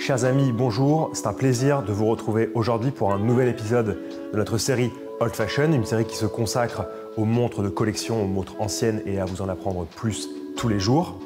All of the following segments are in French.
Chers amis, bonjour, c'est un plaisir de vous retrouver aujourd'hui pour un nouvel épisode de notre série Old Fashion, une série qui se consacre aux montres de collection, aux montres anciennes et à vous en apprendre plus tous les jours.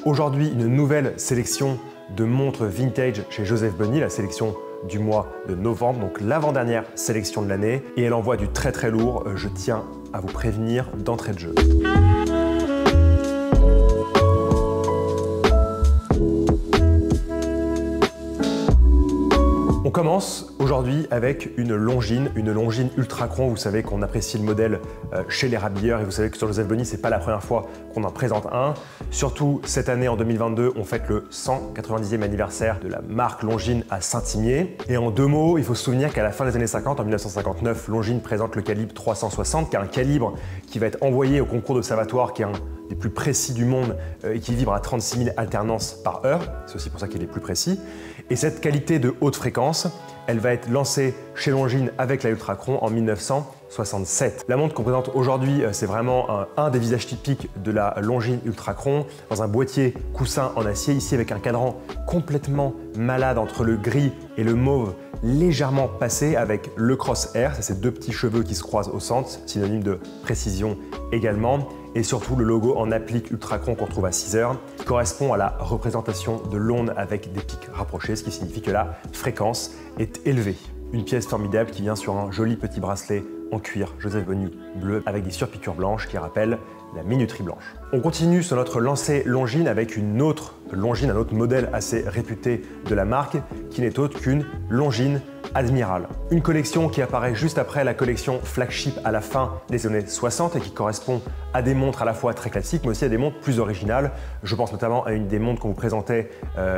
Aujourd'hui, une nouvelle sélection de montres vintage chez Joseph Bunny, la sélection du mois de novembre, donc l'avant-dernière sélection de l'année, et elle envoie du très très lourd, je tiens à vous prévenir d'entrée de jeu. On commence aujourd'hui avec une Longines Ultra Chron. Vous savez qu'on apprécie le modèle chez les rabilleurs et vous savez que sur Joseph Bunny, c'est pas la première fois qu'on en présente un. Surtout cette année, en 2022, on fête le 190e anniversaire de la marque Longines à Saint-Imier. Et en deux mots, il faut se souvenir qu'à la fin des années 50, en 1959, Longines présente le calibre 360, qui est un calibre qui va être envoyé au concours d'observatoire, qui est un des plus précis du monde et qui vibre à 36 000 alternances par heure. C'est aussi pour ça qu'il est plus précis. Et cette qualité de haute fréquence, elle va être lancée chez Longines avec la Ultra Chron en 1967. La montre qu'on présente aujourd'hui, c'est vraiment un des visages typiques de la Longines Ultra Chron, dans un boîtier coussin en acier, ici avec un cadran complètement malade entre le gris et le mauve légèrement passé avec le crosshair, c'est ces deux petits cheveux qui se croisent au centre, synonyme de précision également, et surtout le logo en applique Ultra Chron qu'on retrouve à 6 heures, qui correspond à la représentation de l'onde avec des pics rapprochés, ce qui signifie que la fréquence est élevée. Une pièce formidable qui vient sur un joli petit bracelet en cuir Joseph Bunny bleu avec des surpiqûres blanches qui rappellent la minuterie blanche. On continue sur notre lancée Longines avec une autre Longines, un autre modèle assez réputé de la marque qui n'est autre qu'une Longines Admiral. Une collection qui apparaît juste après la collection flagship à la fin des années 60 et qui correspond à des montres à la fois très classiques mais aussi à des montres plus originales. Je pense notamment à une des montres qu'on vous présentait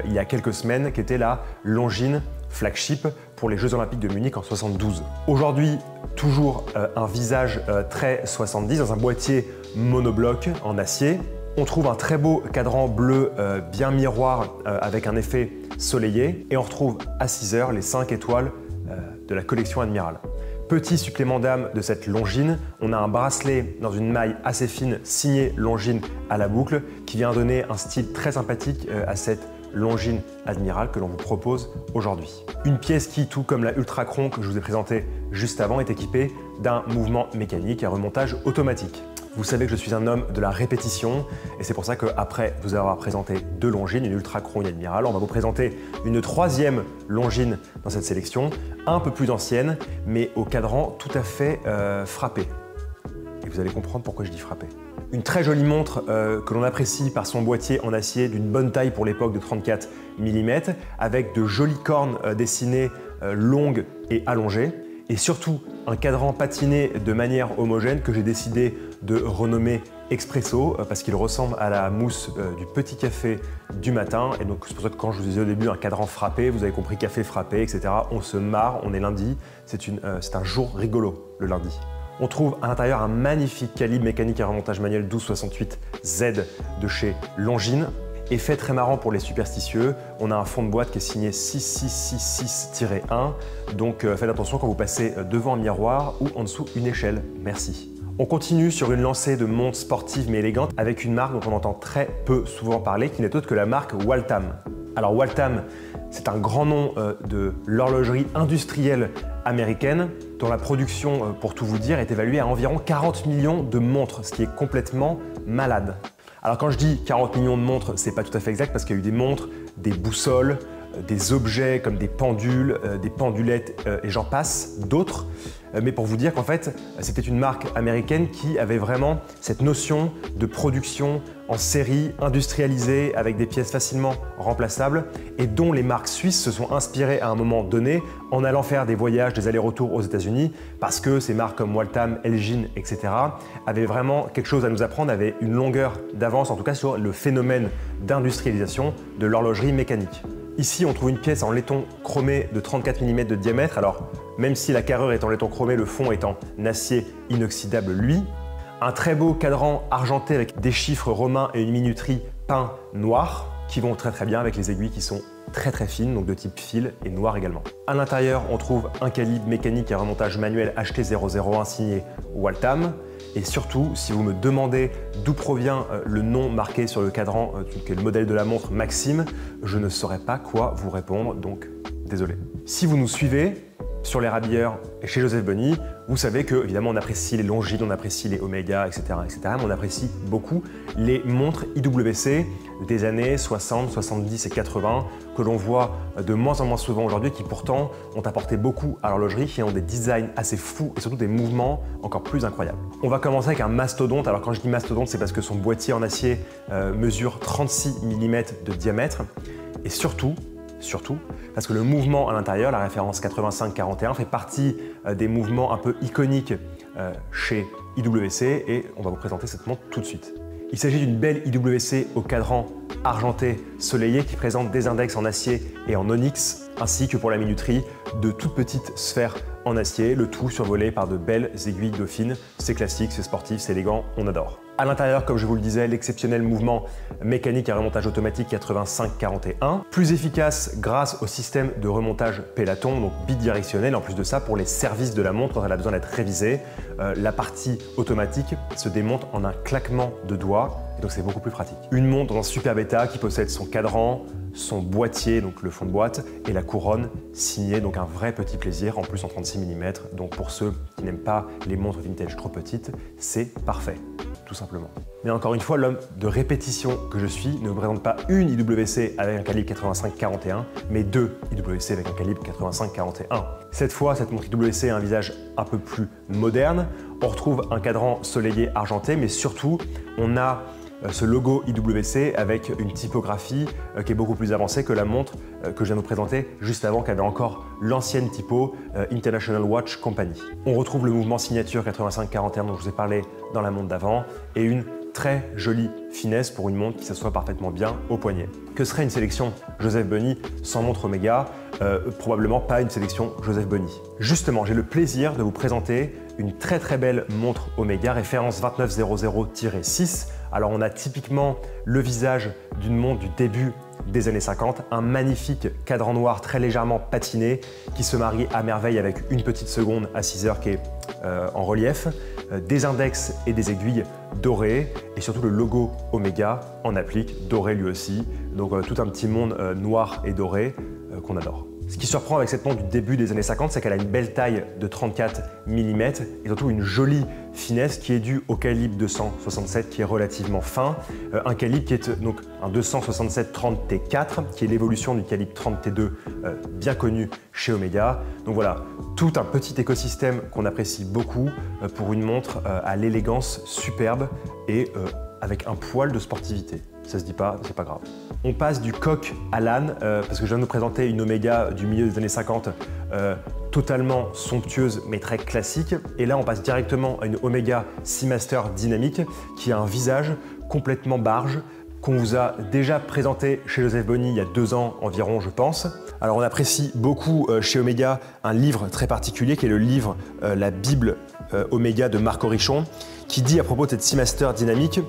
il y a quelques semaines qui était la Longines flagship pour les Jeux Olympiques de Munich en 72. Aujourd'hui, toujours un visage très 70 dans un boîtier monobloc en acier. On trouve un très beau cadran bleu bien miroir avec un effet soleillé et on retrouve à 6 heures les 5 étoiles de la collection Admiral. Petit supplément d'âme de cette Longines, on a un bracelet dans une maille assez fine signé Longines à la boucle qui vient donner un style très sympathique à cette Longines Admiral que l'on vous propose aujourd'hui. Une pièce qui, tout comme la Ultra Chron que je vous ai présentée juste avant, est équipée d'un mouvement mécanique à remontage automatique. Vous savez que je suis un homme de la répétition et c'est pour ça qu'après vous avoir présenté deux Longines, une Ultra Chron et une Admiral, on va vous présenter une troisième Longines dans cette sélection, un peu plus ancienne mais au cadran tout à fait frappé. Et vous allez comprendre pourquoi je dis frappé. Une très jolie montre que l'on apprécie par son boîtier en acier d'une bonne taille pour l'époque de 34 mm avec de jolies cornes dessinées longues et allongées et surtout un cadran patiné de manière homogène que j'ai décidé de renommer Expresso parce qu'il ressemble à la mousse du petit café du matin et donc c'est pour ça que quand je vous disais au début un cadran frappé, vous avez compris café frappé, etc. On se marre, on est lundi, c'est un jour rigolo le lundi. On trouve à l'intérieur un magnifique calibre mécanique à remontage manuel 1268Z de chez Longines. Effet très marrant pour les superstitieux, on a un fond de boîte qui est signé 6666-1, donc faites attention quand vous passez devant un miroir ou en dessous une échelle. Merci. On continue sur une lancée de montres sportives mais élégantes avec une marque dont on entend très peu souvent parler, qui n'est autre que la marque Waltham. Alors Waltham, c'est un grand nom de l'horlogerie industrielle américaine dont la production, pour tout vous dire, est évaluée à environ 40 millions de montres, ce qui est complètement malade. Alors quand je dis 40 millions de montres, c'est pas tout à fait exact parce qu'il y a eu des montres, des boussoles, des objets comme des pendules, des pendulettes et j'en passe, d'autres. Mais pour vous dire qu'en fait, c'était une marque américaine qui avait vraiment cette notion de production en série, industrialisée, avec des pièces facilement remplaçables et dont les marques suisses se sont inspirées à un moment donné en allant faire des voyages, des allers-retours aux États-Unis parce que ces marques comme Waltham, Elgin, etc. avaient vraiment quelque chose à nous apprendre, avaient une longueur d'avance en tout cas sur le phénomène d'industrialisation de l'horlogerie mécanique. Ici, on trouve une pièce en laiton chromé de 34 mm de diamètre. Alors, même si la carrure est en laiton chromé, le fond est en acier inoxydable, lui. Un très beau cadran argenté avec des chiffres romains et une minuterie peint noir qui vont très bien avec les aiguilles qui sont très fine, donc de type fil et noire également. À l'intérieur, on trouve un calibre mécanique et un remontage manuel HT001 signé Waltham. Et surtout, si vous me demandez d'où provient le nom marqué sur le cadran, qui est le modèle de la montre Maxim, je ne saurais pas quoi vous répondre, donc désolé. Si vous nous suivez sur les rabilleurs et chez Joseph Bonny, vous savez que évidemment on apprécie les Longines, on apprécie les Omega, etc., mais on apprécie beaucoup les montres IWC des années 60, 70 et 80 que l'on voit de moins en moins souvent aujourd'hui, qui pourtant ont apporté beaucoup à l'horlogerie, qui ont des designs assez fous et surtout des mouvements encore plus incroyables. On va commencer avec un mastodonte. Alors quand je dis mastodonte, c'est parce que son boîtier en acier mesure 36 mm de diamètre et surtout parce que le mouvement à l'intérieur, la référence 85-41, fait partie des mouvements un peu iconiques chez IWC et on va vous présenter cette montre tout de suite. Il s'agit d'une belle IWC au cadran argenté soleillé qui présente des index en acier et en onyx, ainsi que pour la minuterie, de toutes petites sphères en acier, le tout survolé par de belles aiguilles dauphines. C'est classique, c'est sportif, c'est élégant, on adore. À l'intérieur, comme je vous le disais, l'exceptionnel mouvement mécanique à remontage automatique 85-41, plus efficace grâce au système de remontage Peloton, donc bidirectionnel. En plus de ça, pour les services de la montre, quand elle a besoin d'être révisée, la partie automatique se démonte en un claquement de doigts, et donc c'est beaucoup plus pratique. Une montre dans un superbe état qui possède son cadran, son boîtier, donc le fond de boîte, et la couronne signée, donc un vrai petit plaisir, en plus en 36 mm. Donc pour ceux qui n'aiment pas les montres vintage trop petites, c'est parfait, tout simplement. Mais encore une fois, l'homme de répétition que je suis ne vous présente pas une IWC avec un calibre 85-41, mais deux IWC avec un calibre 85-41. Cette fois, cette montre IWC a un visage un peu plus moderne. On retrouve un cadran soleillé argenté, mais surtout, on a ce logo IWC avec une typographie qui est beaucoup plus avancée que la montre que je viens de vous présenter juste avant, qui avait encore l'ancienne typo International Watch Company. On retrouve le mouvement signature 85-41 dont je vous ai parlé dans la montre d'avant et une très jolie finesse pour une montre qui s'assoit parfaitement bien au poignet. Que serait une sélection Joseph Bonny sans montre Omega? Probablement pas une sélection Joseph Bonny. Justement, j'ai le plaisir de vous présenter une très belle montre Omega, référence 2900-6. Alors on a typiquement le visage d'une montre du début des années 50, un magnifique cadran noir très légèrement patiné qui se marie à merveille avec une petite seconde à 6 heures qui est en relief, des index et des aiguilles dorées et surtout le logo Omega en applique, doré lui aussi. Donc tout un petit monde noir et doré qu'on adore. Ce qui surprend avec cette montre du début des années 50, c'est qu'elle a une belle taille de 34 mm et surtout une jolie finesse qui est due au calibre 267 qui est relativement fin. Un calibre qui est donc un 267-30T4 qui est l'évolution du calibre 30T2 bien connu chez Omega. Donc voilà, tout un petit écosystème qu'on apprécie beaucoup pour une montre à l'élégance superbe et avec un poil de sportivité. Ça se dit pas, c'est pas grave. On passe du coq à l'âne parce que je viens de vous présenter une Omega du milieu des années 50 totalement somptueuse mais très classique. Et là, on passe directement à une Omega Seamaster dynamique qui a un visage complètement barge qu'on vous a déjà présenté chez Joseph Bonny il y a 2 ans environ, je pense. Alors, on apprécie beaucoup chez Omega un livre très particulier qui est le livre La Bible Omega de Marc Orichon qui dit à propos de cette Seamaster dynamique: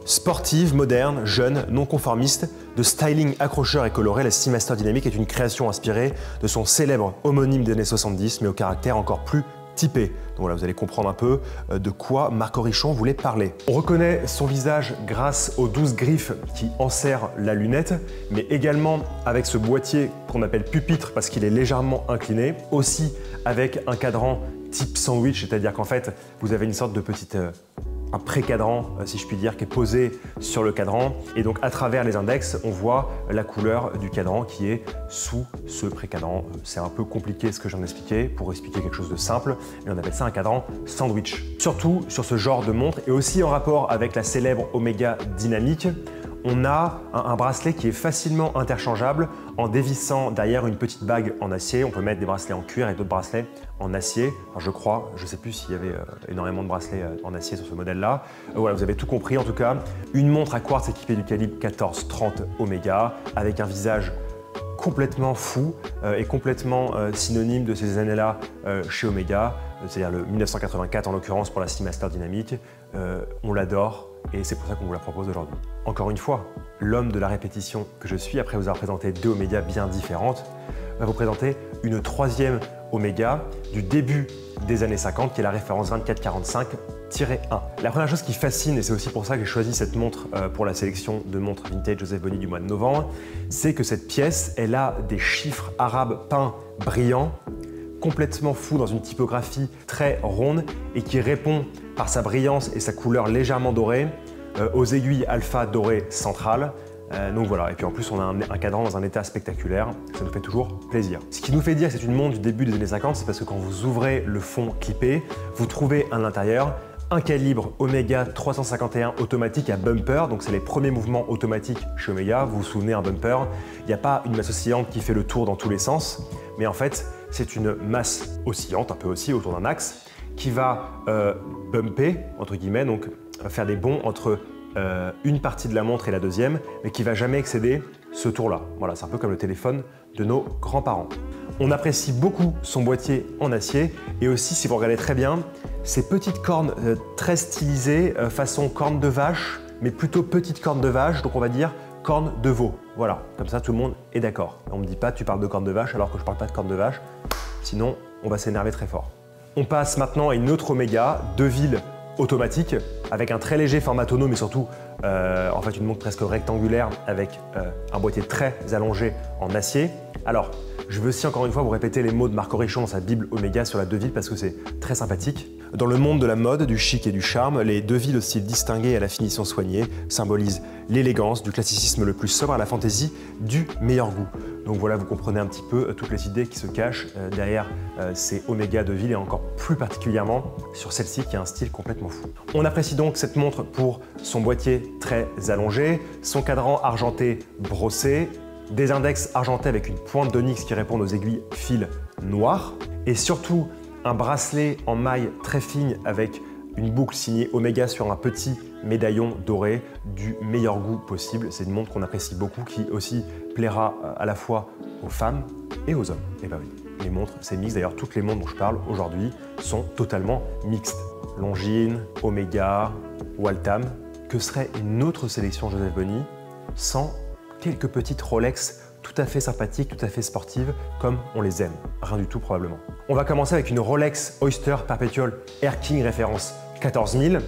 sportive, moderne, jeune, non conformiste, de styling accrocheur et coloré, la Seamaster Dynamique est une création inspirée de son célèbre homonyme des années 70, mais au caractère encore plus typé. Donc voilà, vous allez comprendre un peu de quoi Marc Orichon voulait parler. On reconnaît son visage grâce aux 12 griffes qui enserrent la lunette, mais également avec ce boîtier qu'on appelle pupitre parce qu'il est légèrement incliné, aussi avec un cadran type sandwich, c'est-à-dire qu'en fait, vous avez une sorte de petite un pré-cadran, si je puis dire, qui est posé sur le cadran. Et donc, à travers les index, on voit la couleur du cadran qui est sous ce pré-cadran. C'est un peu compliqué ce que je viens d'expliquer pour expliquer quelque chose de simple, mais on appelle ça un cadran sandwich. Surtout sur ce genre de montre et aussi en rapport avec la célèbre Omega Dynamique, on a un bracelet qui est facilement interchangeable en dévissant derrière une petite bague en acier. On peut mettre des bracelets en cuir et d'autres bracelets en acier. Alors je crois, je ne sais plus s'il y avait énormément de bracelets en acier sur ce modèle-là. Voilà, vous avez tout compris en tout cas. Une montre à quartz équipée du calibre 1430 Omega avec un visage complètement fou et complètement synonyme de ces années-là chez Omega, c'est-à-dire le 1984 en l'occurrence pour la Seamaster Dynamique. On l'adore. et c'est pour ça qu'on vous la propose aujourd'hui. Encore une fois, l'homme de la répétition que je suis, après vous avoir présenté deux Omega bien différentes, va vous présenter une troisième Omega du début des années 50 qui est la référence 2445-1. La première chose qui fascine, et c'est aussi pour ça que j'ai choisi cette montre pour la sélection de montres vintage Joseph Bonny du mois de novembre, c'est que cette pièce, elle a des chiffres arabes peints brillants, complètement fous dans une typographie très ronde et qui répond par sa brillance et sa couleur légèrement dorée aux aiguilles alpha dorées centrales. Donc voilà, et puis en plus on a un cadran dans un état spectaculaire, ça nous fait toujours plaisir. Ce qui nous fait dire que c'est une montre du début des années 50, c'est parce que quand vous ouvrez le fond clippé, vous trouvez à l'intérieur un calibre Omega 351 automatique à bumper, donc c'est les premiers mouvements automatiques chez Omega. Vous vous souvenez, un bumper, il n'y a pas une masse oscillante qui fait le tour dans tous les sens, mais en fait c'est une masse oscillante, un peu aussi autour d'un axe, qui va bumper, entre guillemets, donc faire des bonds entre une partie de la montre et la deuxième, mais qui ne va jamais excéder ce tour-là. Voilà, c'est un peu comme le téléphone de nos grands-parents. On apprécie beaucoup son boîtier en acier et aussi, si vous regardez très bien, ces petites cornes très stylisées, façon corne de vache, mais plutôt petite corne de vache, donc on va dire corne de veau. Voilà, comme ça tout le monde est d'accord. On ne me dit pas tu parles de corne de vache alors que je ne parle pas de corne de vache, sinon on va s'énerver très fort. On passe maintenant à une autre Omega, Deville automatique, avec un très léger format tonneau, mais surtout en fait une montre presque rectangulaire avec un boîtier très allongé en acier. Alors, je veux aussi encore une fois vous répéter les mots de Marc Orichon dans sa Bible Omega sur la Deville parce que c'est très sympathique. Dans le monde de la mode, du chic et du charme, les Deville au style distingué et à la finition soignée symbolisent l'élégance, du classicisme le plus sobre à la fantaisie, du meilleur goût. Donc voilà, vous comprenez un petit peu toutes les idées qui se cachent derrière ces Omega Deville et encore plus particulièrement sur celle-ci qui a un style complètement fou. On apprécie donc cette montre pour son boîtier très allongé, son cadran argenté brossé, des index argentés avec une pointe d'onyx qui répondent aux aiguilles fil noir et surtout un bracelet en maille très fine avec une boucle signée Omega sur un petit médaillon doré du meilleur goût possible. C'est une montre qu'on apprécie beaucoup qui aussi plaira à la fois aux femmes et aux hommes. Et bah oui, les montres c'est mixte. D'ailleurs toutes les montres dont je parle aujourd'hui sont totalement mixtes. Longines, Omega, Waltham. Que serait une autre sélection Joseph Bonny sans quelques petites Rolex tout à fait sympathiques, tout à fait sportives, comme on les aime. Rien du tout probablement. On va commencer avec une Rolex Oyster Perpetual Air King référence 14000.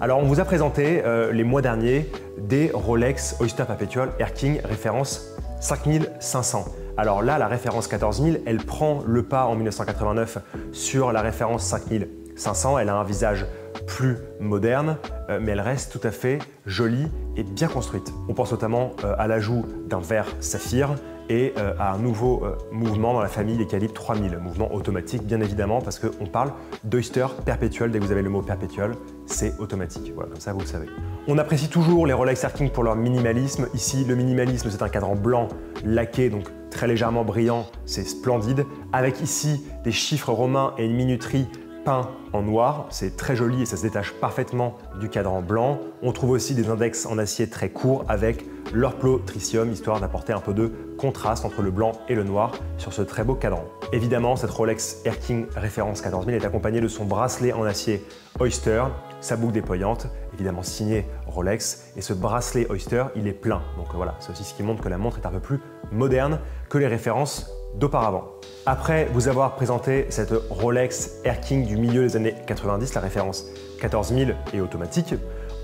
Alors on vous a présenté les mois derniers des Rolex Oyster Perpetual Air King référence 5500. Alors là, la référence 14000, elle prend le pas en 1989 sur la référence 5500. Elle a un visage plus moderne, mais elle reste tout à fait jolie et bien construite. On pense notamment à l'ajout d'un verre saphir et à un nouveau mouvement dans la famille des calibres 3000, mouvement automatique bien évidemment parce qu'on parle d'Oyster Perpetual. Dès que vous avez le mot Perpetual, c'est automatique, voilà, comme ça vous le savez. On apprécie toujours les Rolex Air King pour leur minimalisme. Ici, le minimalisme, c'est un cadran blanc laqué, donc très légèrement brillant, c'est splendide, avec ici des chiffres romains et une minuterie peint en noir, c'est très joli et ça se détache parfaitement du cadran blanc. On trouve aussi des index en acier très courts avec leur plot tritium, histoire d'apporter un peu de contraste entre le blanc et le noir sur ce très beau cadran. Évidemment, cette Rolex Air King référence 14000 est accompagnée de son bracelet en acier Oyster, sa boucle déployante, évidemment signée Rolex, et ce bracelet Oyster, il est plein. Donc voilà, c'est aussi ce qui montre que la montre est un peu plus moderne que les références d'auparavant. Après vous avoir présenté cette Rolex Air King du milieu des années 90, la référence 14000 et automatique,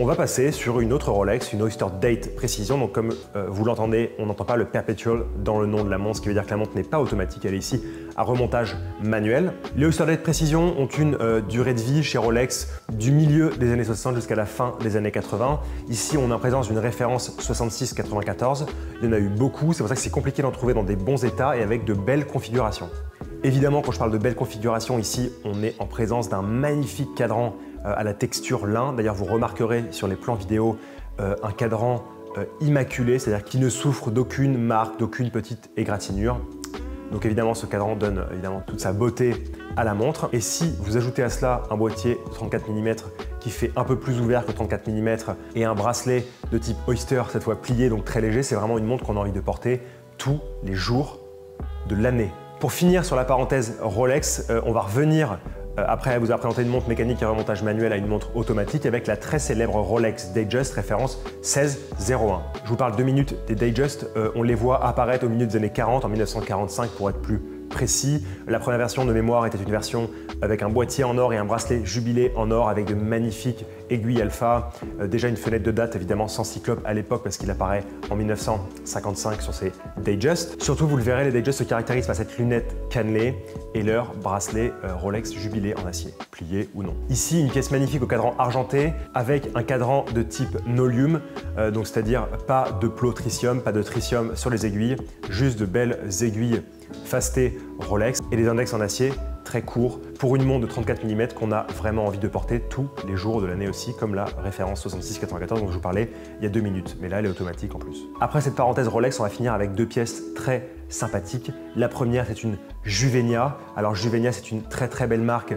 on va passer sur une autre Rolex, une Oyster Date Précision. Donc comme vous l'entendez, on n'entend pas le Perpetual dans le nom de la montre, ce qui veut dire que la montre n'est pas automatique, elle est ici à remontage manuel. Les Oyster Date Précision ont une durée de vie chez Rolex du milieu des années 60 jusqu'à la fin des années 80. Ici, on est en présence d'une référence 66-94. Il y en a eu beaucoup, c'est pour ça que c'est compliqué d'en trouver dans des bons états et avec de belles configurations. Évidemment, quand je parle de belles configurations, ici, on est en présence d'un magnifique cadran à la texture lin. D'ailleurs, vous remarquerez sur les plans vidéo un cadran immaculé, c'est-à-dire qui ne souffre d'aucune marque, d'aucune petite égratignure. Donc évidemment, ce cadran donne évidemment toute sa beauté à la montre. Et si vous ajoutez à cela un boîtier de 34 mm qui fait un peu plus ouvert que 34 mm et un bracelet de type Oyster, cette fois plié, donc très léger, c'est vraiment une montre qu'on a envie de porter tous les jours de l'année. Pour finir sur la parenthèse Rolex, on va revenir Après, elle vous a présenté une montre mécanique et remontage manuel à une montre automatique avec la très célèbre Rolex Datejust référence 1601. Je vous parle 2 minutes des Datejust. On les voit apparaître au milieu des années 40, en 1945 pour être plus précis. La première version de mémoire était une version avec un boîtier en or et un bracelet jubilé en or avec de magnifiques aiguilles alpha. Déjà une fenêtre de date évidemment sans cyclope à l'époque parce qu'il apparaît en 1955 sur ces Datejust. Surtout vous le verrez, les Datejust se caractérisent par cette lunette cannelée et leur bracelet Rolex jubilé en acier, plié ou non. Ici une pièce magnifique au cadran argenté avec un cadran de type nolium, donc c'est-à-dire pas de plot tritium, pas de tritium sur les aiguilles, juste de belles aiguilles fastées Rolex et des index en acier très courts pour une montre de 34 mm qu'on a vraiment envie de porter tous les jours de l'année aussi, comme la référence 6694 dont je vous parlais il y a 2 minutes, mais là elle est automatique en plus. Après cette parenthèse Rolex, on va finir avec 2 pièces très sympathiques. La première c'est une Juvenia. Alors Juvenia c'est une très belle marque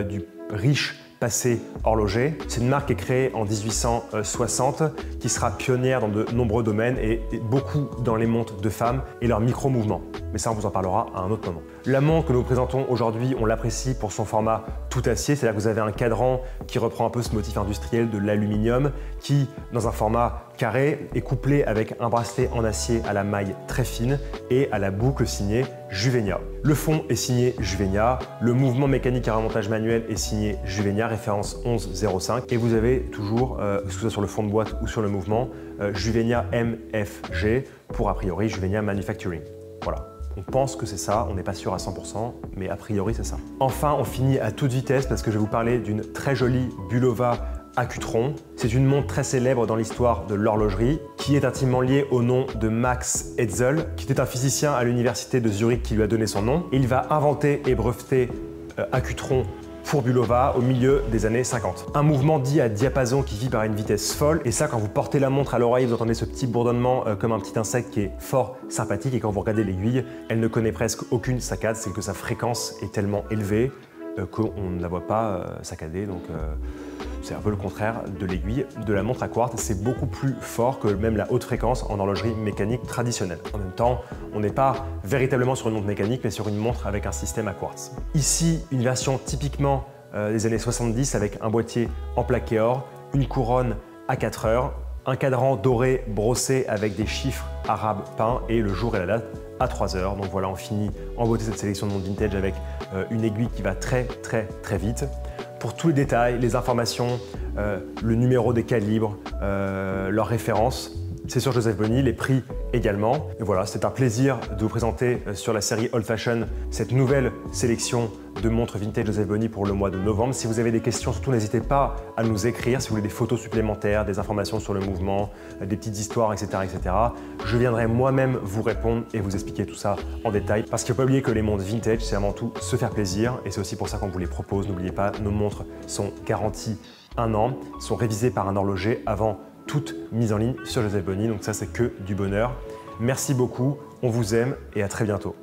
du riche passé horloger. C'est une marque qui est créée en 1860, qui sera pionnière dans de nombreux domaines et beaucoup dans les montres de femmes et leurs micro-mouvements. Mais ça, on vous en parlera à un autre moment. La montre que nous présentons aujourd'hui, on l'apprécie pour son format tout acier, c'est-à-dire que vous avez un cadran qui reprend un peu ce motif industriel de l'aluminium, qui, dans un format carré, est couplé avec un bracelet en acier à la maille très fine et à la boucle signée Juvenia. Le fond est signé Juvenia, le mouvement mécanique à remontage manuel est signé Juvenia, référence 1105, et vous avez toujours, que ce soit sur le fond de boîte ou sur le mouvement, Juvenia MFG pour a priori Juvenia Manufacturing. Voilà. On pense que c'est ça, on n'est pas sûr à 100%, mais a priori c'est ça. Enfin, on finit à toute vitesse parce que je vais vous parler d'une très jolie Bulova Accutron. C'est une montre très célèbre dans l'histoire de l'horlogerie qui est intimement liée au nom de Max Etzel, qui était un physicien à l'université de Zurich qui lui a donné son nom. Il va inventer et breveter Accutron pour Bulova au milieu des années 50. Un mouvement dit à diapason qui vibre à une vitesse folle, et ça quand vous portez la montre à l'oreille, vous entendez ce petit bourdonnement comme un petit insecte qui est fort sympathique, et quand vous regardez l'aiguille, elle ne connaît presque aucune saccade, c'est que sa fréquence est tellement élevée qu'on ne la voit pas saccader, donc c'est un peu le contraire de l'aiguille de la montre à quartz. C'est beaucoup plus fort que même la haute fréquence en horlogerie mécanique traditionnelle. En même temps, on n'est pas véritablement sur une montre mécanique, mais sur une montre avec un système à quartz. Ici, une version typiquement des années 70 avec un boîtier en plaqué or, une couronne à 4 heures, un cadran doré brossé avec des chiffres arabes peints et le jour et la date à 3 heures. Donc voilà, on finit en beauté cette sélection de montres vintage avec une aiguille qui va très vite. Pour tous les détails, les informations, le numéro des calibres, leurs références, c'est sur Joseph Bonny, les prix également. Et voilà, c'est un plaisir de vous présenter sur la série Old Fashion cette nouvelle sélection de montres vintage Joseph Bonny pour le mois de novembre. Si vous avez des questions, surtout n'hésitez pas à nous écrire si vous voulez des photos supplémentaires, des informations sur le mouvement, des petites histoires, etc. Je viendrai moi-même vous répondre et vous expliquer tout ça en détail. Parce qu'il ne faut pas oublier que les montres vintage, c'est avant tout se faire plaisir et c'est aussi pour ça qu'on vous les propose. N'oubliez pas, nos montres sont garanties 1 an, sont révisées par un horloger avant toute mise en ligne sur Joseph Bonny. Donc ça, c'est que du bonheur. Merci beaucoup, on vous aime et à très bientôt.